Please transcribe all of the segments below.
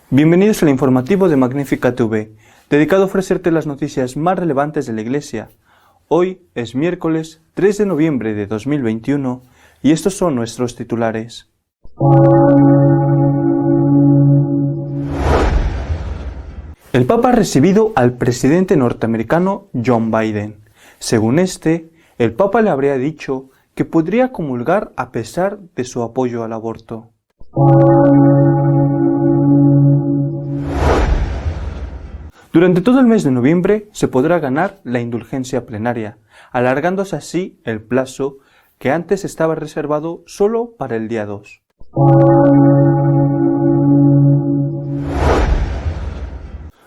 Bienvenidos al informativo de Magnífica TV, dedicado a ofrecerte las noticias más relevantes de la Iglesia. Hoy es miércoles 3 de noviembre de 2021 y estos son nuestros titulares. El Papa ha recibido al presidente norteamericano John Biden. Según el Papa le habría dicho que podría comulgar a pesar de su apoyo al aborto. Durante todo el mes de noviembre se podrá ganar la indulgencia plenaria, alargándose así el plazo que antes estaba reservado solo para el día 2.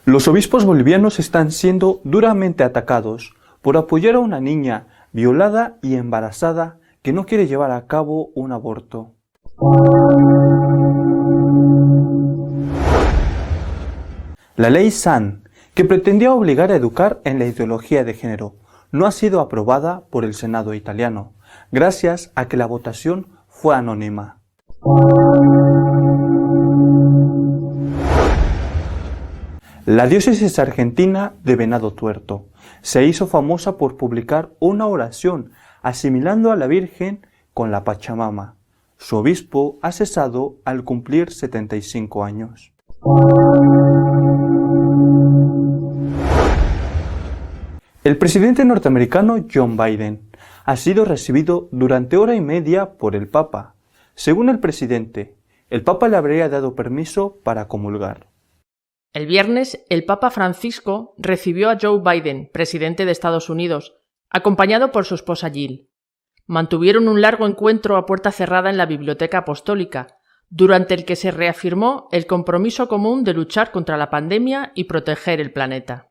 Los obispos bolivianos están siendo duramente atacados por apoyar a una niña violada y embarazada que no quiere llevar a cabo un aborto. La ley SAN, que pretendía obligar a educar en la ideología de género, no ha sido aprobada por el Senado italiano, gracias a que la votación fue anónima. La diócesis argentina de Venado Tuerto se hizo famosa por publicar una oración asimilando a la Virgen con la Pachamama. Su obispo ha cesado al cumplir 75 años. El presidente norteamericano John Biden ha sido recibido durante hora y media por el Papa. Según el presidente, el Papa le habría dado permiso para comulgar. El viernes, el Papa Francisco recibió a Joe Biden, presidente de Estados Unidos, acompañado por su esposa Jill. Mantuvieron un largo encuentro a puerta cerrada en la Biblioteca Apostólica, durante el que se reafirmó el compromiso común de luchar contra la pandemia y proteger el planeta.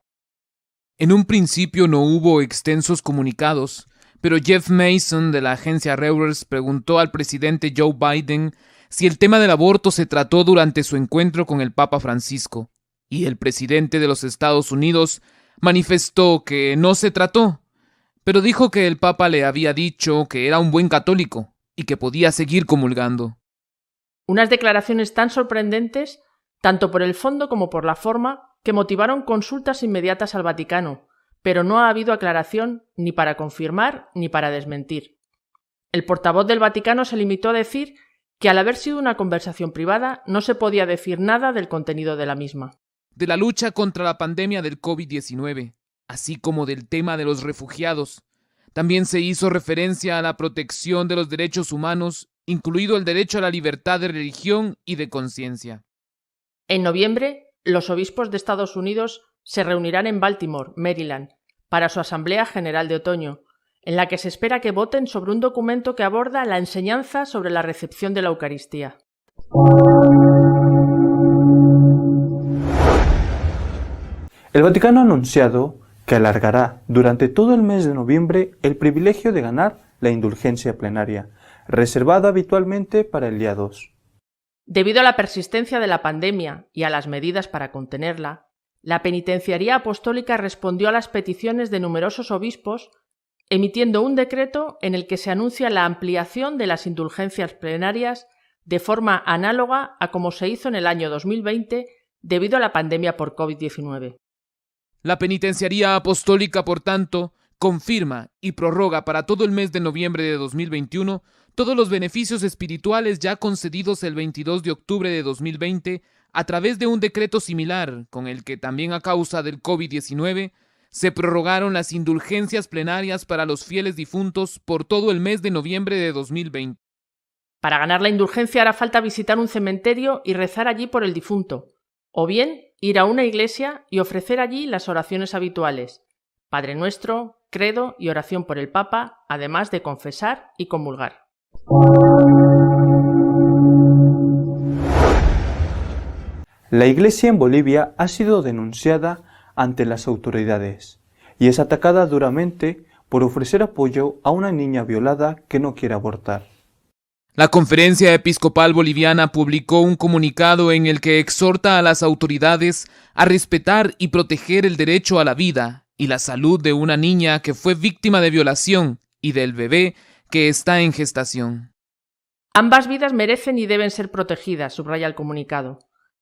En un principio no hubo extensos comunicados, pero Jeff Mason de la agencia Reuters preguntó al presidente Joe Biden si el tema del aborto se trató durante su encuentro con el Papa Francisco, y el presidente de los Estados Unidos manifestó que no se trató, pero dijo que el Papa le había dicho que era un buen católico y que podía seguir comulgando. Unas declaraciones tan sorprendentes, tanto por el fondo como por la forma, que motivaron consultas inmediatas al Vaticano, pero no ha habido aclaración ni para confirmar ni para desmentir. El portavoz del Vaticano se limitó a decir que al haber sido una conversación privada no se podía decir nada del contenido de la misma. De la lucha contra la pandemia del COVID-19, así como del tema de los refugiados, también se hizo referencia a la protección de los derechos humanos, incluido el derecho a la libertad de religión y de conciencia. En noviembre, los obispos de Estados Unidos se reunirán en Baltimore, Maryland, para su Asamblea General de Otoño, en la que se espera que voten sobre un documento que aborda la enseñanza sobre la recepción de la Eucaristía. El Vaticano ha anunciado que alargará durante todo el mes de noviembre el privilegio de ganar la indulgencia plenaria, reservada habitualmente para el día 2. Debido a la persistencia de la pandemia y a las medidas para contenerla, la Penitenciaría Apostólica respondió a las peticiones de numerosos obispos, emitiendo un decreto en el que se anuncia la ampliación de las indulgencias plenarias de forma análoga a como se hizo en el año 2020 debido a la pandemia por COVID-19. La Penitenciaría Apostólica, por tanto, confirma y prorroga para todo el mes de noviembre de 2021 todos los beneficios espirituales ya concedidos el 22 de octubre de 2020 a través de un decreto similar, con el que también a causa del COVID-19 se prorrogaron las indulgencias plenarias para los fieles difuntos por todo el mes de noviembre de 2020. Para ganar la indulgencia hará falta visitar un cementerio y rezar allí por el difunto, o bien ir a una iglesia y ofrecer allí las oraciones habituales, Padre Nuestro, Credo y oración por el Papa, además de confesar y comulgar. La Iglesia en Bolivia ha sido denunciada ante las autoridades y es atacada duramente por ofrecer apoyo a una niña violada que no quiere abortar. La Conferencia Episcopal Boliviana publicó un comunicado en el que exhorta a las autoridades a respetar y proteger el derecho a la vida y la salud de una niña que fue víctima de violación y del bebé que está en gestación. Ambas vidas merecen y deben ser protegidas, subraya el comunicado.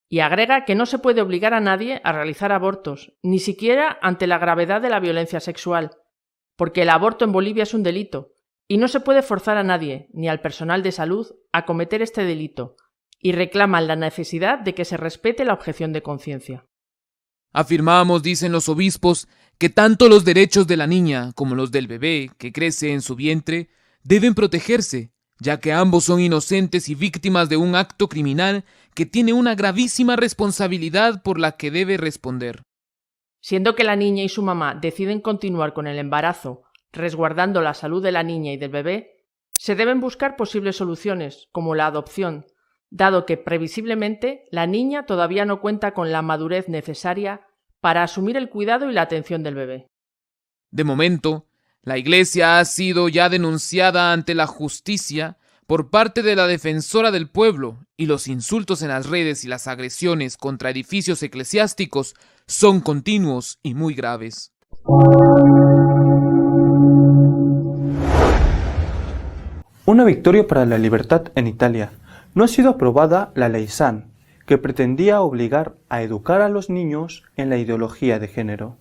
y agrega que no se puede obligar a nadie a realizar abortos, ni siquiera ante la gravedad de la violencia sexual, porque el aborto en Bolivia es un delito, y no se puede forzar a nadie, ni al personal de salud, a cometer este delito, y reclaman la necesidad de que se respete la objeción de conciencia. Afirmamos, dicen los obispos, que tanto los derechos de la niña como los del bebé que crece en su vientre deben protegerse, ya que ambos son inocentes y víctimas de un acto criminal que tiene una gravísima responsabilidad por la que debe responder. Siendo que la niña y su mamá deciden continuar con el embarazo, resguardando la salud de la niña y del bebé, se deben buscar posibles soluciones, como la adopción, dado que previsiblemente la niña todavía no cuenta con la madurez necesaria para asumir el cuidado y la atención del bebé. De momento, la Iglesia ha sido ya denunciada ante la justicia por parte de la Defensora del Pueblo, y los insultos en las redes y las agresiones contra edificios eclesiásticos son continuos y muy graves. Una victoria para la libertad en Italia. No ha sido aprobada la Ley Zan, que pretendía obligar a educar a los niños en la ideología de género.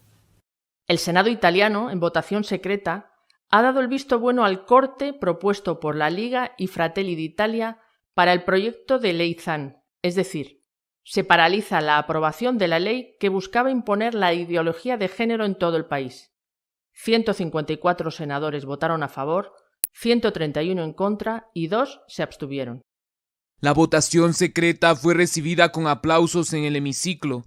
El Senado italiano, en votación secreta, ha dado el visto bueno al corte propuesto por la Liga y Fratelli d'Italia para el proyecto de Ley Zan, es decir, se paraliza la aprobación de la ley que buscaba imponer la ideología de género en todo el país. 154 senadores votaron a favor, 131 en contra y 2 se abstuvieron. La votación secreta fue recibida con aplausos en el hemiciclo.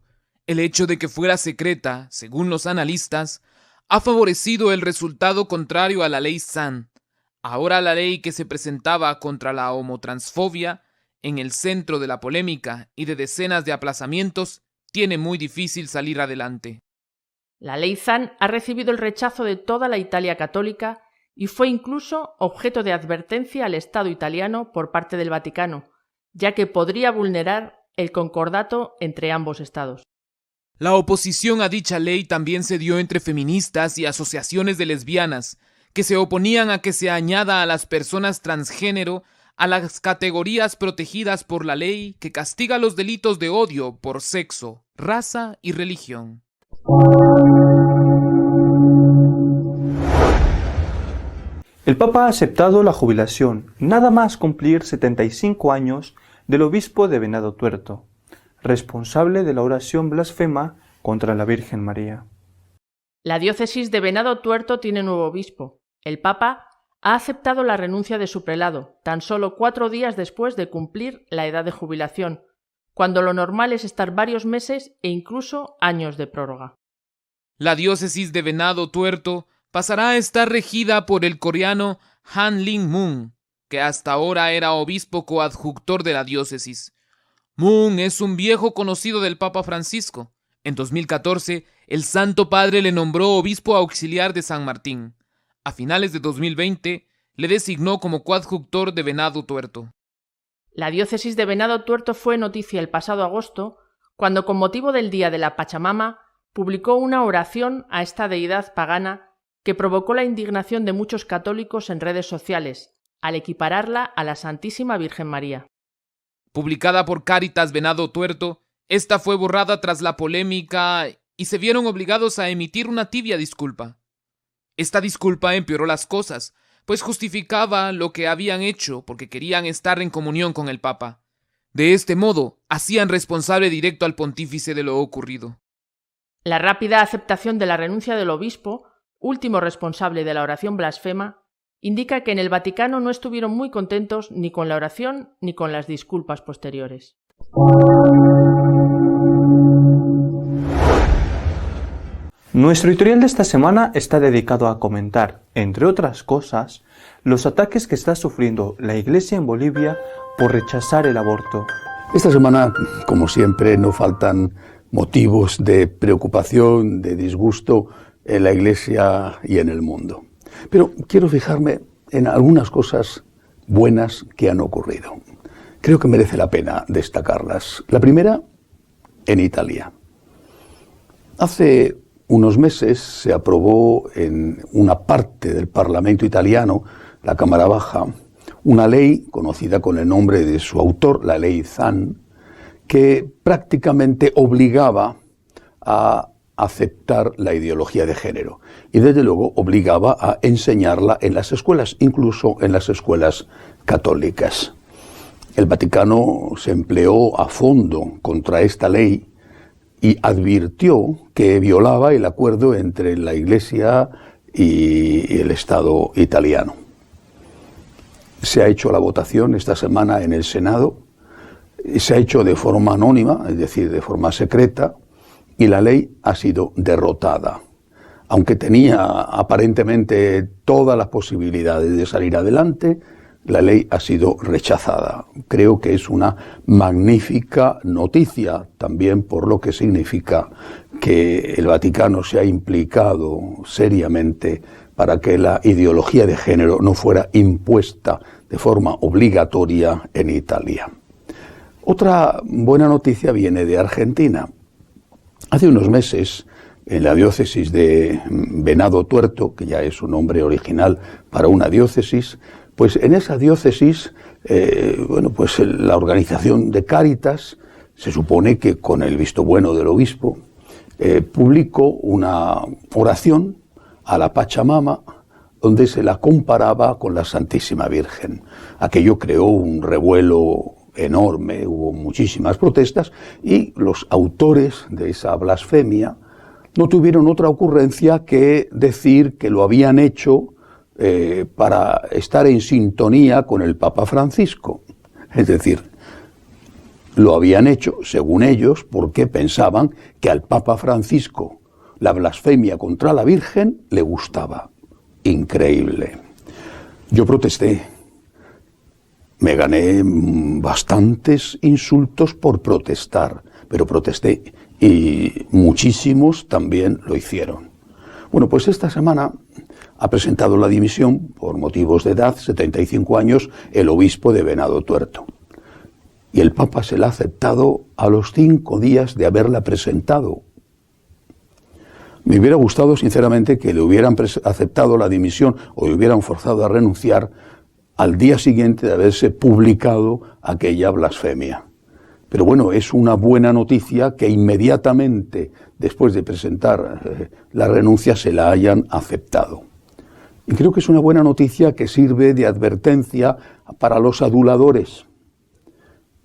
El hecho de que fuera secreta, según los analistas, ha favorecido el resultado contrario a la ley Zan. Ahora la ley que se presentaba contra la homotransfobia, en el centro de la polémica y de decenas de aplazamientos, tiene muy difícil salir adelante. La ley Zan ha recibido el rechazo de toda la Italia católica y fue incluso objeto de advertencia al Estado italiano por parte del Vaticano, ya que podría vulnerar el concordato entre ambos estados. La oposición a dicha ley también se dio entre feministas y asociaciones de lesbianas, que se oponían a que se añada a las personas transgénero a las categorías protegidas por la ley que castiga los delitos de odio por sexo, raza y religión. El Papa ha aceptado la jubilación, nada más cumplir 75 años, del obispo de Venado Tuerto, responsable de la oración blasfema contra la Virgen María. La diócesis de Venado Tuerto tiene nuevo obispo. El Papa ha aceptado la renuncia de su prelado, tan solo 4 días después de cumplir la edad de jubilación, cuando lo normal es estar varios meses e incluso años de prórroga. La diócesis de Venado Tuerto pasará a estar regida por el coreano Han Ling-moon, que hasta ahora era obispo coadjutor de la diócesis. Moon es un viejo conocido del Papa Francisco. En 2014, el Santo Padre le nombró obispo auxiliar de San Martín. A finales de 2020, le designó como coadjutor de Venado Tuerto. La diócesis de Venado Tuerto fue noticia el pasado agosto, cuando con motivo del Día de la Pachamama publicó una oración a esta deidad pagana que provocó la indignación de muchos católicos en redes sociales, al equipararla a la Santísima Virgen María. Publicada por Cáritas Venado Tuerto, esta fue borrada tras la polémica y se vieron obligados a emitir una tibia disculpa. Esta disculpa empeoró las cosas, pues justificaba lo que habían hecho porque querían estar en comunión con el Papa. De este modo, hacían responsable directo al pontífice de lo ocurrido. La rápida aceptación de la renuncia del obispo, último responsable de la oración blasfema, indica que en el Vaticano no estuvieron muy contentos ni con la oración ni con las disculpas posteriores. Nuestro editorial de esta semana está dedicado a comentar, entre otras cosas, los ataques que está sufriendo la Iglesia en Bolivia por rechazar el aborto. Esta semana, como siempre, no faltan motivos de preocupación, de disgusto en la Iglesia y en el mundo. Pero quiero fijarme en algunas cosas buenas que han ocurrido. Creo que merece la pena destacarlas. La primera, en Italia. Hace unos meses se aprobó en una parte del Parlamento italiano, la Cámara Baja, una ley conocida con el nombre de su autor, la Ley Zan, que prácticamente obligaba a aceptar la ideología de género y desde luego obligaba a enseñarla en las escuelas, incluso en las escuelas católicas. El Vaticano se empleó a fondo contra esta ley y advirtió que violaba el acuerdo entre la Iglesia y el Estado italiano. Se ha hecho la votación esta semana en el Senado, se ha hecho de forma anónima, es decir, de forma secreta, y la ley ha sido derrotada. Aunque tenía aparentemente todas las posibilidades de salir adelante, la ley ha sido rechazada. Creo que es una magnífica noticia, también por lo que significa que el Vaticano se ha implicado seriamente para que la ideología de género no fuera impuesta de forma obligatoria en Italia. Otra buena noticia viene de Argentina. Hace unos meses, en la diócesis de Venado Tuerto, que ya es un nombre original para una diócesis, pues en esa diócesis, la organización de Cáritas, se supone que con el visto bueno del obispo, publicó una oración a la Pachamama, donde se la comparaba con la Santísima Virgen. Aquello creó un revuelo enorme, hubo muchísimas protestas y los autores de esa blasfemia no tuvieron otra ocurrencia que decir que lo habían hecho para estar en sintonía con el Papa Francisco. Es decir, lo habían hecho, según ellos, porque pensaban que al Papa Francisco la blasfemia contra la Virgen le gustaba. Increíble. Yo protesté. Me gané bastantes insultos por protestar, pero protesté y muchísimos también lo hicieron. Bueno, pues esta semana ha presentado la dimisión, por motivos de edad, 75 años, el obispo de Venado Tuerto. Y el Papa se la ha aceptado a los 5 días de haberla presentado. Me hubiera gustado, sinceramente, que le hubieran aceptado la dimisión o le hubieran forzado a renunciar al día siguiente de haberse publicado aquella blasfemia. Pero bueno, es una buena noticia que inmediatamente después de presentar la renuncia se la hayan aceptado. Y creo que es una buena noticia que sirve de advertencia para los aduladores,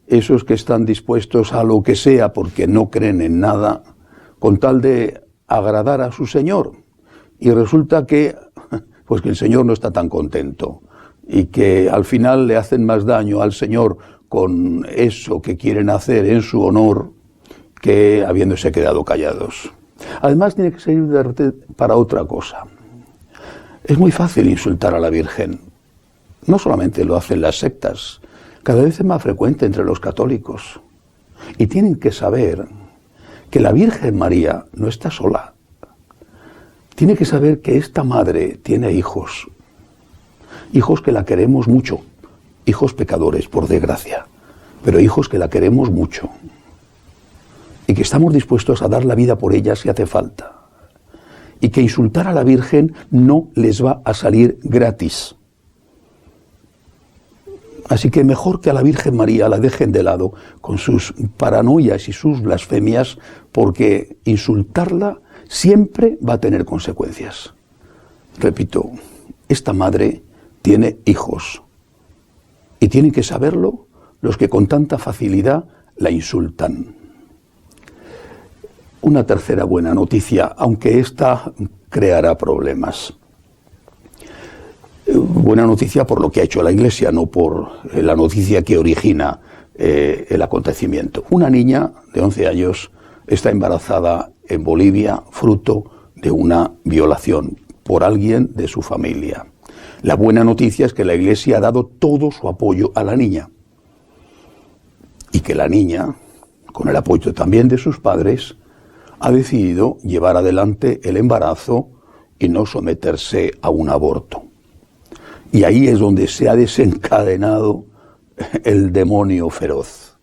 esos que están dispuestos a lo que sea porque no creen en nada, con tal de agradar a su Señor. Y resulta que el Señor no está tan contento y que al final le hacen más daño al Señor con eso que quieren hacer en su honor que habiéndose quedado callados. Además tiene que servir para otra cosa. Es muy fácil insultar a la Virgen. No solamente lo hacen las sectas, cada vez es más frecuente entre los católicos. Y tienen que saber que la Virgen María no está sola. Tiene que saber que esta madre tiene hijos. Hijos que la queremos mucho. Hijos pecadores, por desgracia. Pero hijos que la queremos mucho. Y que estamos dispuestos a dar la vida por ella si hace falta. Y que insultar a la Virgen no les va a salir gratis. Así que mejor que a la Virgen María la dejen de lado con sus paranoias y sus blasfemias, porque insultarla siempre va a tener consecuencias. Repito, esta madre tiene hijos y tienen que saberlo los que con tanta facilidad la insultan. Una tercera buena noticia, aunque esta creará problemas. Buena noticia por lo que ha hecho la Iglesia, no por la noticia que origina el acontecimiento. Una niña de 11 años está embarazada en Bolivia, fruto de una violación por alguien de su familia. La buena noticia es que la Iglesia ha dado todo su apoyo a la niña y que la niña, con el apoyo también de sus padres, ha decidido llevar adelante el embarazo y no someterse a un aborto. Y ahí es donde se ha desencadenado el demonio feroz.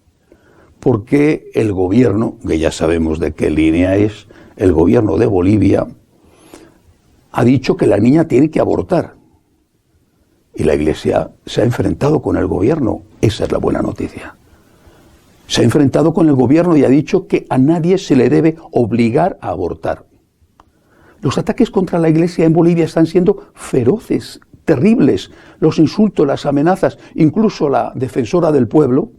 Porque el gobierno, que ya sabemos de qué línea es, el gobierno de Bolivia, ha dicho que la niña tiene que abortar. Y la Iglesia se ha enfrentado con el gobierno. Esa es la buena noticia. Se ha enfrentado con el gobierno y ha dicho que a nadie se le debe obligar a abortar. Los ataques contra la Iglesia en Bolivia están siendo feroces, terribles. Los insultos, las amenazas, incluso la defensora del pueblo,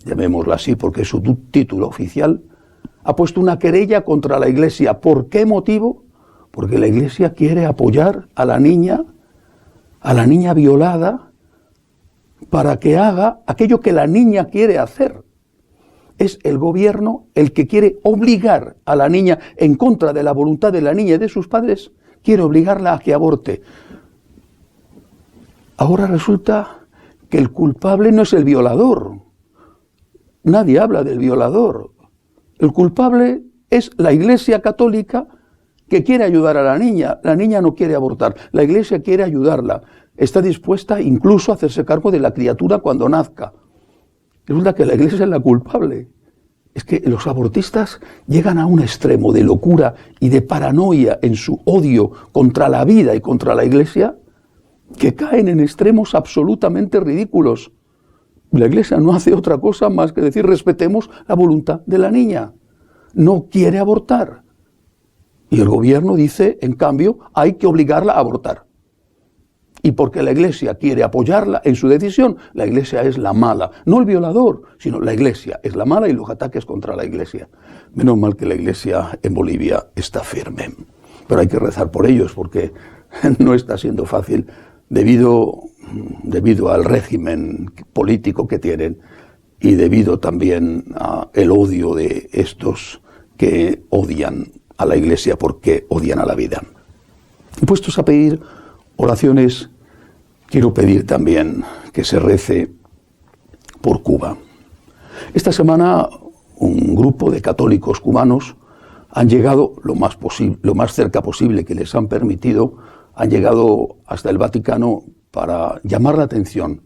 llamémosla así porque es su título oficial, ha puesto una querella contra la Iglesia. ¿Por qué motivo? Porque la Iglesia quiere apoyar a la niña violada, para que haga aquello que la niña quiere hacer. Es el gobierno el que quiere obligar a la niña, en contra de la voluntad de la niña y de sus padres, quiere obligarla a que aborte. Ahora resulta que el culpable no es el violador. Nadie habla del violador. El culpable es la Iglesia Católica, que quiere ayudar a la niña. La niña no quiere abortar, la Iglesia quiere ayudarla. Está dispuesta incluso a hacerse cargo de la criatura cuando nazca. Resulta que la Iglesia es la culpable. Es que los abortistas llegan a un extremo de locura y de paranoia en su odio contra la vida y contra la Iglesia, que caen en extremos absolutamente ridículos. La Iglesia no hace otra cosa más que decir: respetemos la voluntad de la niña. No quiere abortar. Y el gobierno dice, en cambio, hay que obligarla a abortar. Y porque la Iglesia quiere apoyarla en su decisión, la Iglesia es la mala. No el violador, sino la Iglesia es la mala y los ataques contra la Iglesia. Menos mal que la Iglesia en Bolivia está firme. Pero hay que rezar por ellos porque no está siendo fácil debido al régimen político que tienen y debido también al odio de estos que odian a la Iglesia porque odian a la vida. Y puestos a pedir oraciones, quiero pedir también que se rece por Cuba. Esta semana un grupo de católicos cubanos han llegado lo más cerca posible que les han permitido, han llegado hasta el Vaticano para llamar la atención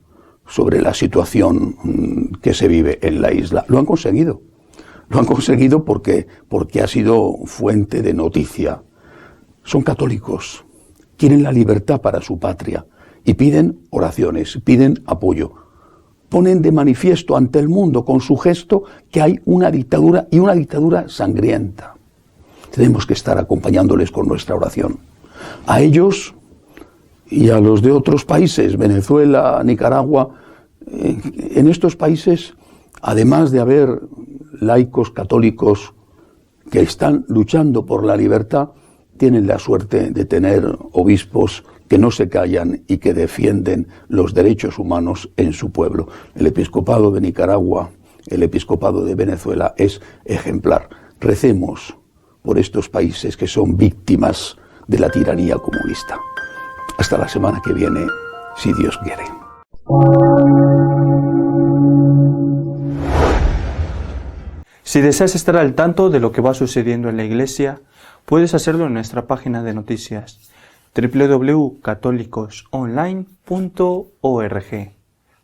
sobre la situación que se vive en la isla. Lo han conseguido. Lo han conseguido porque ha sido fuente de noticia. Son católicos, quieren la libertad para su patria y piden oraciones, piden apoyo. Ponen de manifiesto ante el mundo con su gesto que hay una dictadura y una dictadura sangrienta. Tenemos que estar acompañándoles con nuestra oración. A ellos y a los de otros países, Venezuela, Nicaragua, en estos países, además de haber laicos católicos que están luchando por la libertad, tienen la suerte de tener obispos que no se callan y que defienden los derechos humanos en su pueblo. El episcopado de Nicaragua, el episcopado de Venezuela es ejemplar. Recemos por estos países que son víctimas de la tiranía comunista. Hasta la semana que viene, si Dios quiere. Si deseas estar al tanto de lo que va sucediendo en la Iglesia, puedes hacerlo en nuestra página de noticias www.católicosonline.org.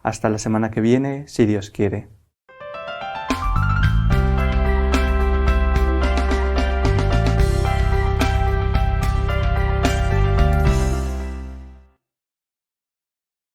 Hasta la semana que viene, si Dios quiere.